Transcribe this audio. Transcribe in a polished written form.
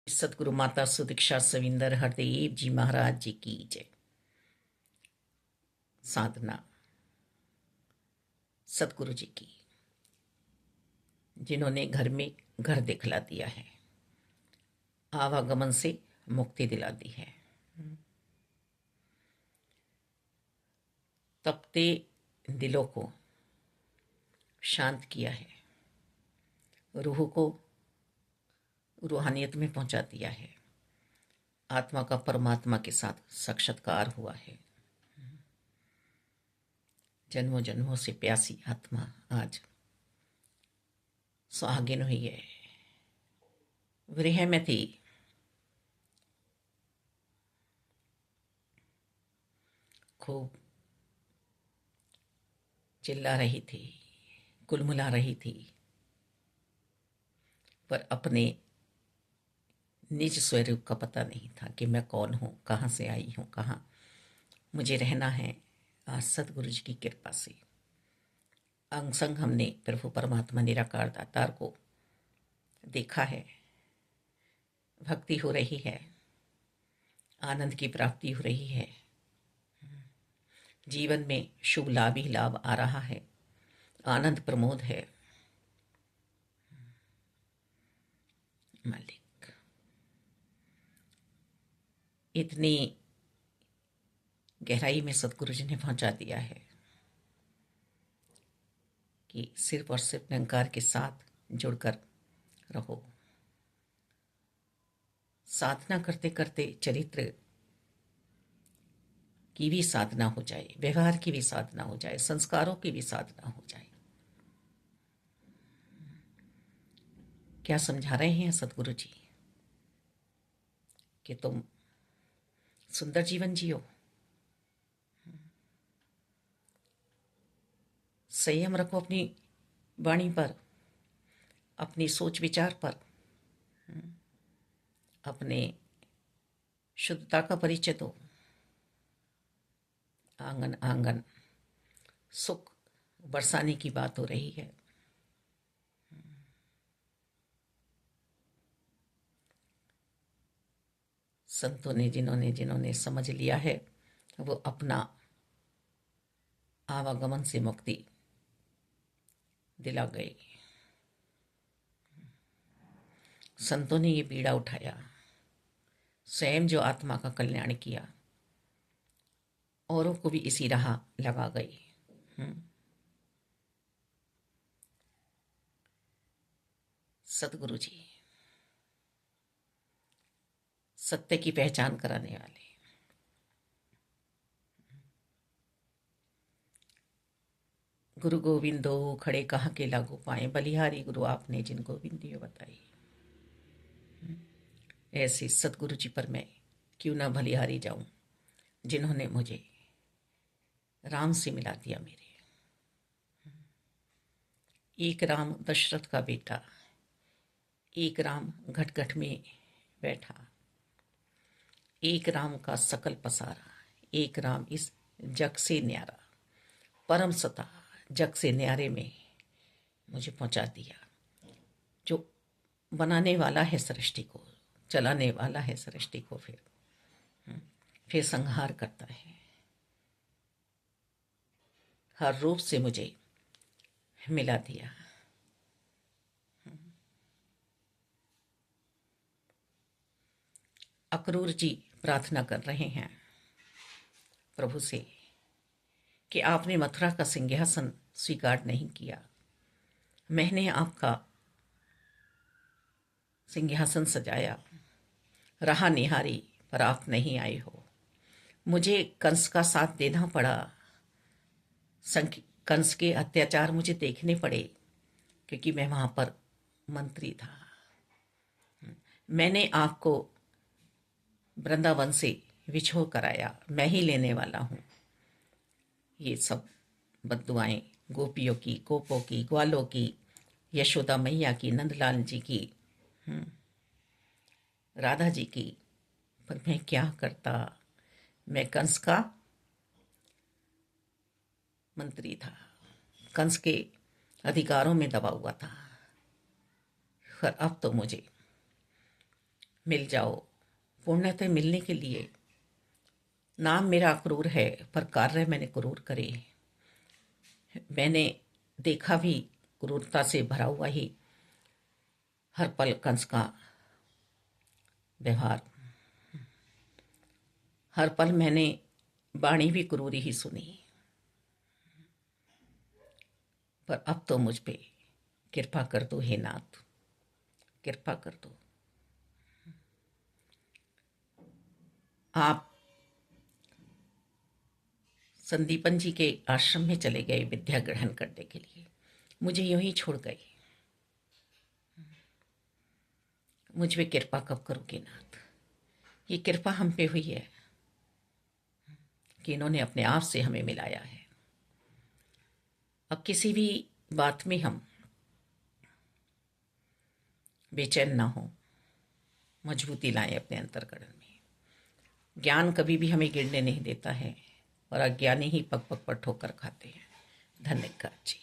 सतगुरु माता सुदीक्षा सविंदर हरदेव जी महाराज जी की जय। साधना सतगुरु जी की, जिन्होंने घर में घर दिखला दिया है, आवागमन से मुक्ति दिला दी है, तपते दिलों को शांत किया है, रूह को रूहानियत में पहुंचा दिया है, आत्मा का परमात्मा के साथ साक्षात्कार हुआ है। जन्मों जन्मों से प्यासी आत्मा आज सुहागिन हुई है। विरह में थी, खूब चिल्ला रही थी, कुलमुला रही थी, पर अपने निज स्वरूप का पता नहीं था कि मैं कौन हूँ, कहाँ से आई हूँ, कहाँ मुझे रहना है। आज सतगुरु जी की कृपा से अंग संग हमने प्रभु परमात्मा निराकार दातार को देखा है, भक्ति हो रही है, आनंद की प्राप्ति हो रही है, जीवन में शुभ लाभ ही लाभ आ रहा है, आनंद प्रमोद है। मालिक इतनी गहराई में सतगुरु जी ने पहुंचा दिया है कि सिर्फ और सिर्फ निरंकार के साथ जुड़कर रहो। साधना करते करते चरित्र की भी साधना हो जाए, व्यवहार की भी साधना हो जाए, संस्कारों की भी साधना हो जाए। क्या समझा रहे हैं सतगुरु जी कि तुम सुंदर जीवन जियो, संयम रखो अपनी वाणी पर, अपनी सोच विचार पर, अपने शुद्धता का परिचय दो। आंगन आंगन सुख बरसाने की बात हो रही है। संतों ने जिन्होंने जिन्होंने समझ लिया है, वो अपना आवागमन से मुक्ति दिला गए। संतों ने ये पीड़ा उठाया, स्वयं जो आत्मा का कल्याण किया, औरों को भी इसी राह लगा गए। सतगुरु जी सत्य की पहचान कराने वाले, गुरु गोविंदो खड़े कहाँ के लागू पाए, बलिहारी गुरु आपने जिन गोविंदियो बताई। ऐसे सतगुरु जी पर मैं क्यों ना बलिहारी जाऊं, जिन्होंने मुझे राम से मिला दिया। मेरे एक राम दशरथ का बेटा, एक राम घट घट में बैठा, एक राम का सकल पसारा, एक राम इस जग से न्यारा, परम सता जग से न्यारे में मुझे पहुंचा दिया। जो बनाने वाला है सृष्टि को, चलाने वाला है सृष्टि को, फिर संहार करता है। हर रूप से मुझे मिला दिया। अक्रूर जी प्रार्थना कर रहे हैं प्रभु से कि आपने मथुरा का सिंहासन स्वीकार नहीं किया, मैंने आपका सिंहासन सजाया, रहा निहारी पर आप नहीं आए हो। मुझे कंस का साथ देना पड़ा, कंस के अत्याचार मुझे देखने पड़े, क्योंकि मैं वहां पर मंत्री था। मैंने आपको वृंदावन से विछोह कराया, मैं ही लेने वाला हूं। ये सब बद्दुआएं गोपियों की, गोपों की, ग्वालों की, यशोदा मैया की, नंदलाल जी की, राधा जी की। पर मैं क्या करता, मैं कंस का मंत्री था, कंस के अधिकारों में दबा हुआ था। पर अब तो मुझे मिल जाओ। पूर्णतः मिलने के लिए नाम मेरा अक्रूर है, पर कार्य मैंने क्रूर करे। मैंने देखा भी क्रूरता से भरा हुआ ही हर पल कंस का व्यवहार। हर पल मैंने वाणी भी क्रूरी ही सुनी। पर अब तो मुझ पे कृपा कर दो हे नाथ, कृपा कर दो। आप संदीपन जी के आश्रम में चले गए विद्या ग्रहण करने के लिए, मुझे यूं ही छोड़ गए। मुझ पे कृपा कब करोगे नाथ? ये कृपा हम पे हुई है कि इन्होंने अपने आप से हमें मिलाया है। अब किसी भी बात में हम बेचैन ना हो, मजबूती लाएं अपने अंतर्करण में। ज्ञान कभी भी हमें गिरने नहीं देता है, और अज्ञानी ही पग पग पर ठोकर खाते हैं। धन्यवाद जी।